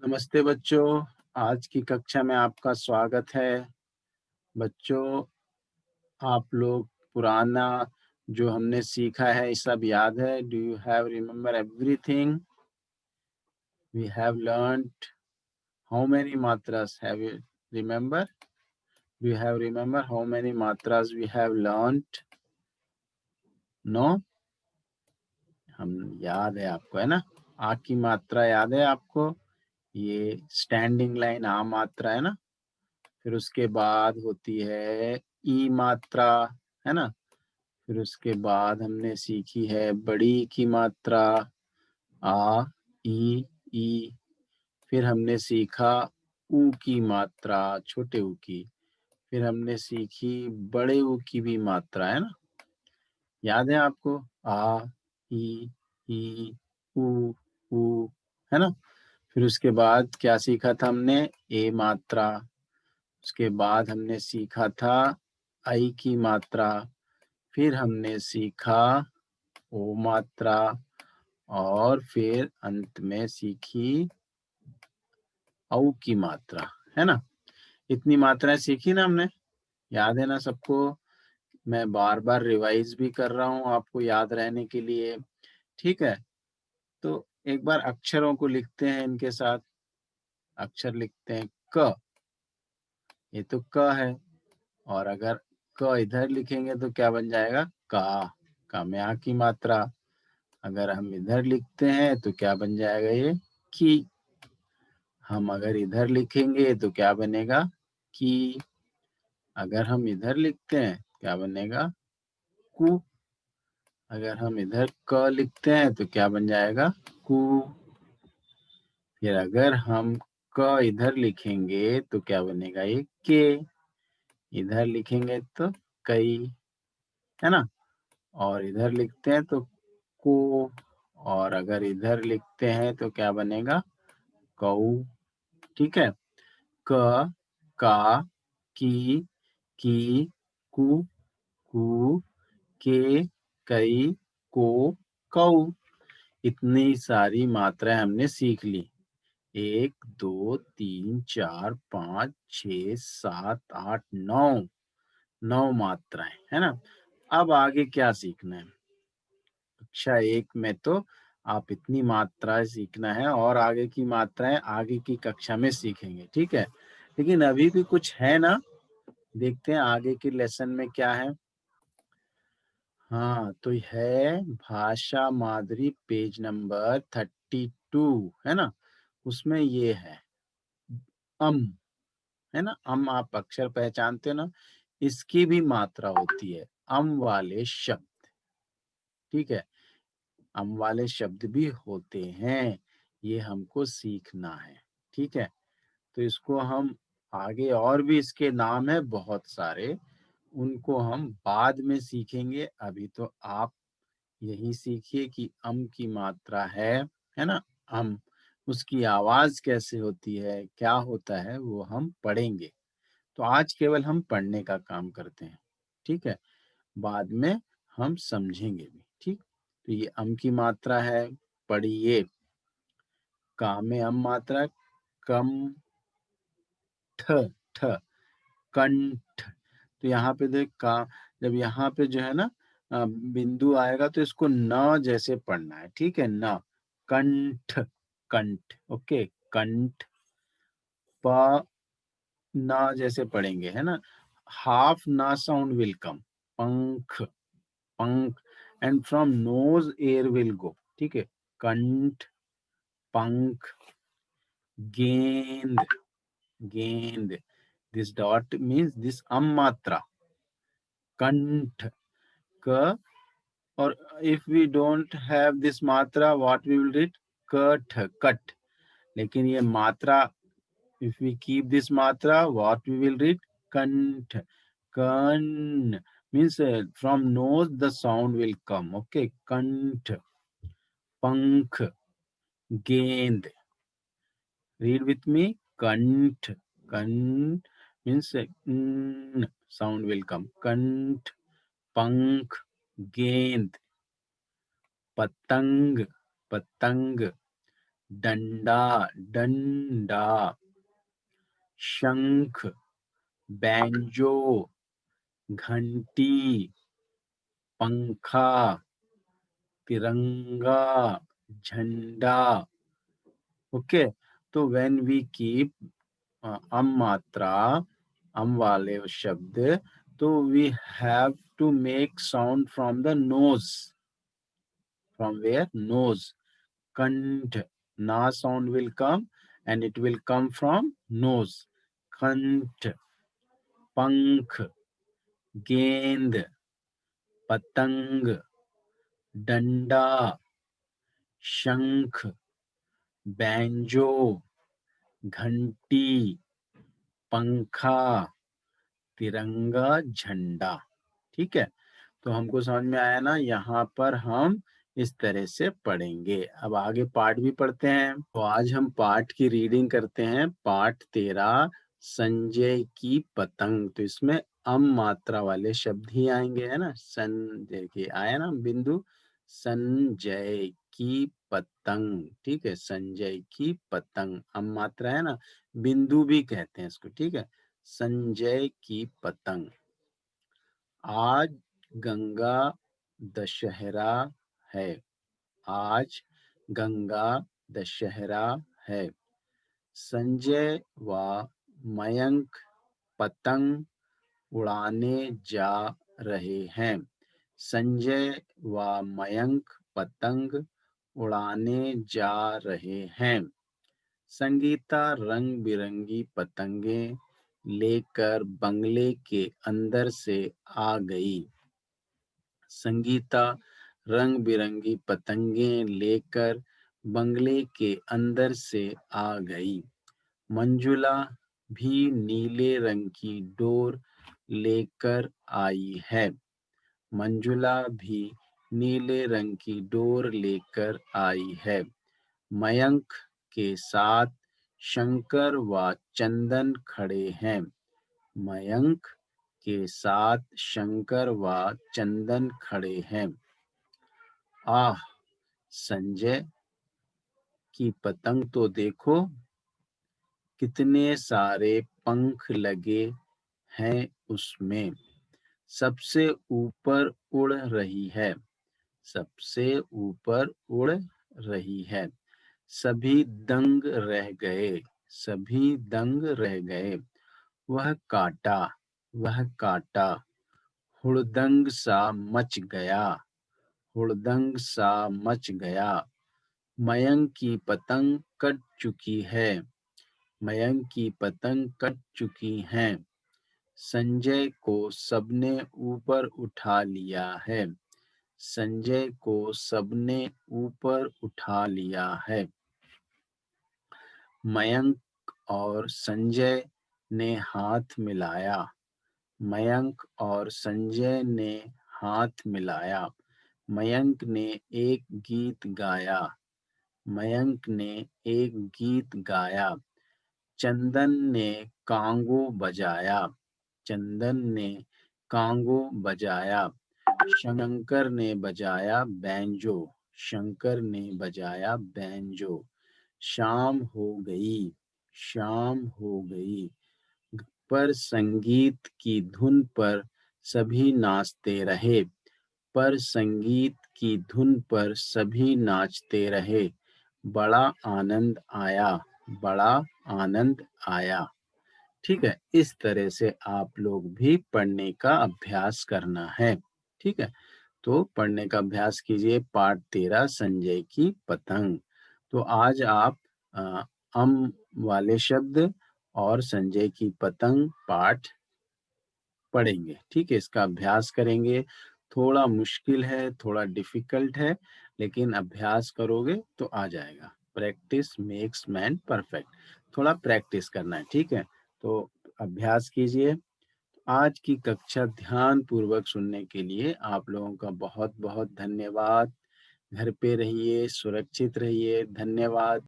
नमस्ते बच्चों, आज की कक्षा में आपका स्वागत है। बच्चों, आप लोग पुराना जो हमने सीखा है, ये सब याद है? Do you have remember everything we have learned? How many matras have you remember? Do you have remember how many matras we have learned? No? हम याद है आपको, है ना? आ की मात्रा याद है आपको? ये स्टैंडिंग लाइन आ मात्रा है ना? फिर उसके बाद होती है ई मात्रा, है ना? फिर उसके बाद हमने सीखी है बड़ी की मात्रा आ, ई। फिर हमने सीखा ऊ की मात्रा, छोटे ऊ की। फिर हमने सीखी बड़े ऊ की भी मात्रा, है ना? याद है आपको? आ, ई, ऊ, है ना? फिर उसके बाद क्या सीखा था हमने? ए मात्रा। उसके बाद हमने सीखा था आई की मात्रा। फिर हमने सीखा ओ मात्रा और फिर अंत में सीखी औ की मात्रा, है ना? इतनी मात्राएं सीखी ना हमने, याद है ना सबको? मैं बार बार रिवाइज भी कर रहा हूँ आपको याद रहने के लिए, ठीक है? तो एक बार अक्षरों को लिखते हैं इनके साथ। अक्षर लिखते हैं क, ये तो क है। और अगर क इधर लिखेंगे तो क्या बन जाएगा? का में आ की मात्रा। अगर हम इधर लिखते हैं तो क्या बन जाएगा? ये की। हम अगर इधर लिखेंगे तो क्या बनेगा? की। अगर हम इधर लिखते हैं क्या बनेगा? कु। अगर हम इधर क लिखते हैं तो क्या बन जाएगा? कु। फिर अगर हम क इधर लिखेंगे तो क्या बनेगा? ये के। इधर लिखेंगे तो कई, है ना? और इधर लिखते हैं तो को। और अगर इधर लिखते हैं तो क्या बनेगा? कऊ। ठीक है? क, का, की, कु, के, कई, को, कऊ। इतनी सारी मात्राएं हमने सीख ली। 1, 2, 3, 4, 5, 6, 7, 8, 9। 9 मात्राएं, है ना? अब आगे क्या सीखना है? कक्षा 1 में तो आप इतनी मात्राएं सीखना है और आगे की मात्राएं आगे की कक्षा में सीखेंगे, ठीक है? लेकिन अभी भी कुछ है ना? देखते हैं आगे के लेसन में क्या है। हाँ, तो है भाषा माधुरी पेज नंबर 32, है ना? उसमें ये है अम, है ना? अम आप अक्षर पहचानते हो ना? इसकी भी मात्रा होती है, अम वाले शब्द, ठीक है? अम वाले शब्द भी होते हैं, ये हमको सीखना है, ठीक है? तो इसको हम आगे और भी इसके नाम है बहुत सारे, उनको हम बाद में सीखेंगे। अभी तो आप यही सीखिए कि अम की मात्रा है ना? अम, उसकी आवाज कैसे होती है, क्या होता है, वो हम पढ़ेंगे। तो आज केवल हम पढ़ने का काम करते हैं, ठीक है? बाद में हम समझेंगे भी, ठीक? तो ये अम की मात्रा है, पढ़िए। का में अम मात्रा, कम, ठ, ठ, कंठ। तो यहाँ पे देख का, जब यहाँ पे जो है ना बिंदु आएगा तो इसको न जैसे पढ़ना है, ठीक है? न, कंठ, कंठ, ओके? कंठ। प, न जैसे पढ़ेंगे, है ना? हाफ ना साउंड विल कम, पंख, पंख। And from knows air will go, ठीक है? कंठ, पंख, गेंद, गेंद। दिस डॉट मीन्स दिस अम मात्रा, कंठ, क। और if we don't have this matra, what we will read? Kat, cut. लेकिन ये मात्रा, if we keep this matra, what we will read? Kant, kan. Means from nose the sound will come. Okay, kant, pank, gend. Read with me. Kant, kan means sound will come. Kant, pank, gend. पतंग, पतंग। डंडा, डंडा। शंख, banjo, घंटी, पंखा, तिरंगा, झंडा। Okay, तो व्हेन वी कीप अम मात्रा, अम वाले शब्द, तो we have to make sound from the nose. From where? Nose. कंठ, na sound will come and it will come from nose. कंठ, पंख, गेंद, पतंग, डंडा, शंख, बैंजो, घंटी, पंखा, तिरंगा, झंडा। ठीक है, तो हमको समझ में आया ना? यहाँ पर हम इस तरह से पढ़ेंगे। अब आगे पाठ भी पढ़ते हैं। तो आज हम पाठ की रीडिंग करते हैं। पाठ 13, संजय की पतंग। तो इसमें अम मात्रा वाले शब्द ही आएंगे, है ना? संजय के आया ना बिंदु? संजय की पतंग। ठीक है, संजय की पतंग अम मात्रा है ना? बिंदु भी कहते हैं इसको। ठीक है, संजय की पतंग। आज गंगा दशहरा है। आज गंगा दशहरा है। संजय व मयंक पतंग उड़ाने जा रहे हैं। संजय व मयंक पतंग उड़ाने जा रहे हैं। संगीता रंग बिरंगी पतंगें लेकर बंगले के अंदर से आ गई। संगीता रंग बिरंगी पतंगें लेकर बंगले के अंदर से आ गई। मंजुला भी नीले रंग की डोर लेकर आई है। मंजुला भी नीले रंग की डोर लेकर आई है। मयंक के साथ शंकर व चंदन खड़े हैं। मयंक के साथ शंकर व चंदन खड़े हैं। आह, संजय की पतंग तो देखो, कितने सारे पंख लगे हैं उसमें। सबसे ऊपर उड़ रही है। सबसे ऊपर उड़ रही है। सभी दंग रह गए। सभी दंग रह गए। वह काटा, वह काटा, हुड़दंग सा मच गया। हुड़दंग सा मच गया। मयंक की पतंग कट चुकी है। मयंक की पतंग कट चुकी है। संजय को सबने ऊपर उठा लिया है। संजय को सबने ऊपर उठा लिया है। मयंक और संजय ने हाथ मिलाया। मयंक और संजय ने हाथ मिलाया। मयंक ने एक गीत गाया। मयंक ने एक गीत गाया। चंदन ने कांगो बजाया। चंदन ने कांगो बजाया। शंकर ने बजाया बैंजो। शंकर ने बजाया बैंजो। शाम हो गई। शाम हो गई। पर संगीत की धुन पर सभी नाचते रहे। पर संगीत की धुन पर सभी नाचते रहे। बड़ा आनंद आया। बड़ा आनंद आया। ठीक है, इस तरह से आप लोग भी पढ़ने का अभ्यास करना है। ठीक है, तो पढ़ने का अभ्यास कीजिए। पाठ 13, संजय की पतंग। तो आज आप अम वाले शब्द और संजय की पतंग पाठ पढ़ेंगे। ठीक है, इसका अभ्यास करेंगे। थोड़ा मुश्किल है, थोड़ा डिफिकल्ट है, लेकिन अभ्यास करोगे तो आ जाएगा। Practice makes man perfect. थोड़ा प्रैक्टिस करना है। ठीक है, तो अभ्यास कीजिए। आज की कक्षा ध्यान पूर्वक सुनने के लिए आप लोगों का बहुत बहुत धन्यवाद। घर पे रहिए, सुरक्षित रहिए। धन्यवाद।